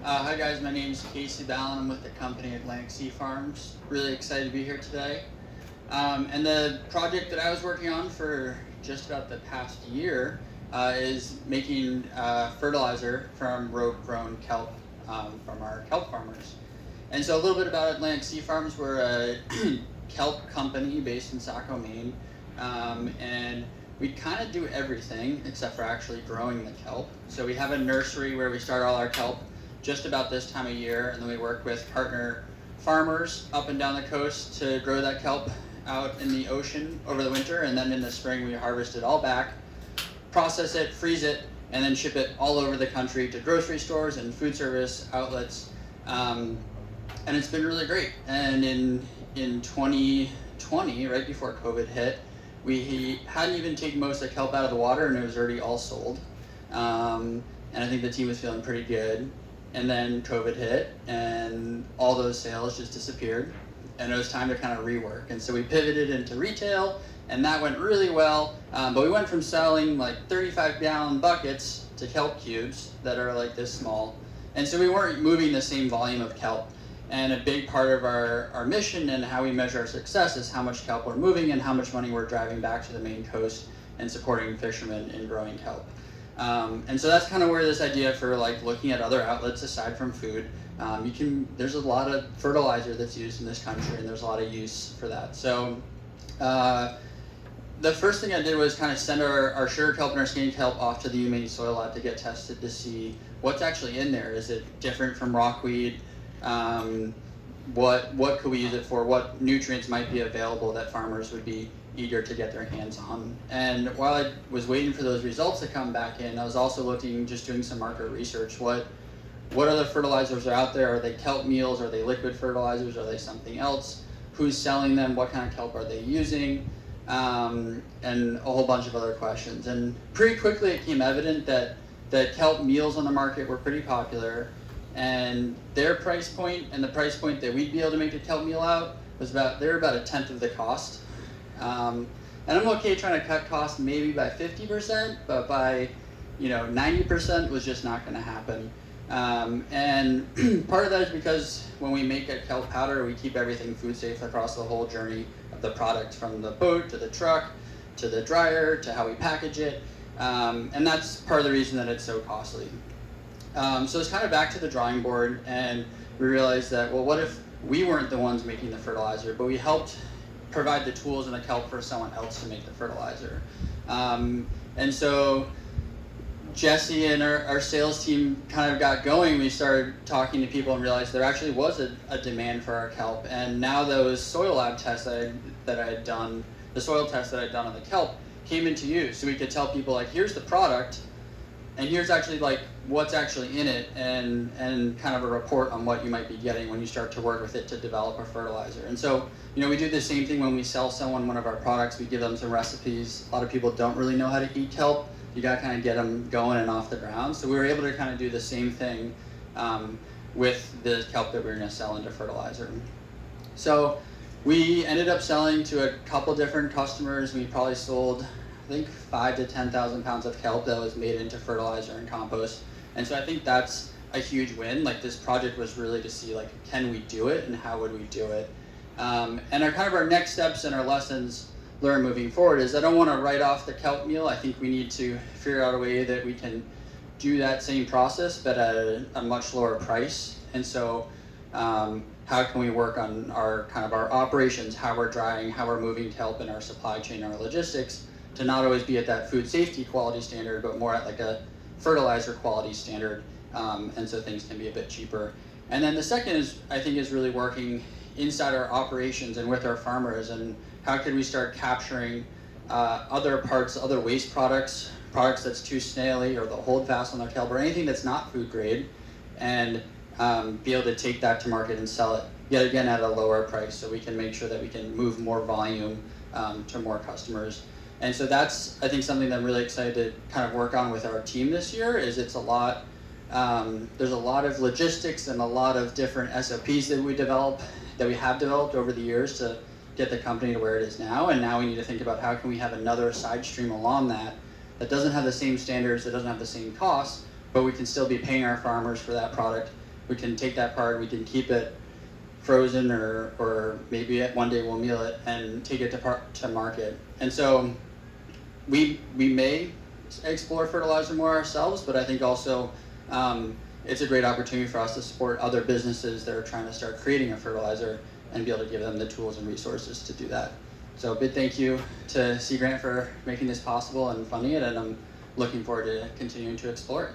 Hi guys, my name is Casey Ballin. I'm with the company Atlantic Sea Farms. Really excited to be here today. And the project that I was working on for just about the past year is making fertilizer from road-grown kelp from our kelp farmers. And so a little bit about Atlantic Sea Farms. We're a kelp company based in Saco, Maine. And we kind of do everything except for actually growing the kelp. So we have a nursery where we start all our kelp just about this time of year, and then we work with partner farmers up and down the coast to grow that kelp out in the ocean over the winter, and then in the spring we harvest it all back, process it, freeze it, and then ship it all over the country to grocery stores and food service outlets. And it's been really great. And in 2020, right before COVID hit, we hadn't even taken most of the kelp out of the water, and it was already all sold. And I think the team was feeling pretty good. And then COVID hit, and all those sales just disappeared, and it was time to kind of rework. And so we pivoted into retail, and that went really well. But we went from selling like 35-gallon buckets to kelp cubes that are like this small. And so we weren't moving the same volume of kelp. And a big part of our mission and how we measure our success is how much kelp we're moving and how much money we're driving back to the Maine coast and supporting fishermen in growing kelp. And so that's kind of where this idea for like looking at other outlets aside from food. There's a lot of fertilizer that's used in this country, and there's a lot of use for that. So the first thing I did was kind of send our sugar kelp and our skinny kelp off to the Maine Soil Lab to get tested to see what's actually in there. Is it different from rockweed? What could we use it for? What nutrients might be available that farmers would be eager to get their hands on? And while I was waiting for those results to come back in, I was also just doing some market research. What other fertilizers are out there? Are they kelp meals? Are they liquid fertilizers? Are they something else? Who's selling them? What kind of kelp are they using? And a whole bunch of other questions. And pretty quickly it became evident that the kelp meals on the market were pretty popular, and their price point and the price point that we'd be able to make a kelp meal out was they're about 1/10 of the cost. And I'm okay trying to cut costs maybe by 50%, but by 90% was just not going to happen. And part of that is because when we make a kelp powder, we keep everything food safe across the whole journey of the product, from the boat to the truck to the dryer to how we package it. And that's part of the reason that it's so costly. So it's kind of back to the drawing board, and we realized that, well, what if we weren't the ones making the fertilizer, but we helped provide the tools and the kelp for someone else to make the fertilizer. And so Jesse and our sales team kind of got going. We started talking to people and realized there actually was a demand for our kelp. And now those soil lab tests that I had done, the soil tests that I'd done on the kelp, came into use. So we could tell people, like, here's the product, and here's actually like what's actually in it, and kind of a report on what you might be getting when you start to work with it to develop a fertilizer. And so, we do the same thing when we sell someone one of our products. We give them some recipes. A lot of people don't really know how to heat kelp. You got to kind of get them going and off the ground. So we were able to kind of do the same thing with the kelp that we were going to sell into fertilizer. So we ended up selling to a couple different customers. We probably sold, I think, 5,000 to 10,000 pounds of kelp that was made into fertilizer and compost. And so I think that's a huge win. Like, this project was really to see, like, can we do it and how would we do it? And our next steps and our lessons learned moving forward is I don't want to write off the kelp meal. I think we need to figure out a way that we can do that same process but at a much lower price. And so how can we work on our operations, how we're drying, how we're moving kelp in our supply chain, our logistics, to not always be at that food safety quality standard, but more at like a fertilizer quality standard, and so things can be a bit cheaper. And then the second is really working inside our operations and with our farmers, and how can we start capturing other waste products that's too snaily, or the hold fast on their kelp, or anything that's not food grade, and be able to take that to market and sell it yet again at a lower price, so we can make sure that we can move more volume to more customers. And so that's, I think, something that I'm really excited to kind of work on with our team this year. There's a lot of logistics and a lot of different SOPs that we have developed over the years to get the company to where it is now. And now we need to think about how can we have another side stream along that doesn't have the same standards, that doesn't have the same costs, but we can still be paying our farmers for that product we can take that part, we can keep it frozen, or maybe one day we'll meal it and take it to market. And so we may explore fertilizer more ourselves, but I think also it's a great opportunity for us to support other businesses that are trying to start creating a fertilizer and be able to give them the tools and resources to do that. So a big thank you to Sea Grant for making this possible and funding it, and I'm looking forward to continuing to explore it.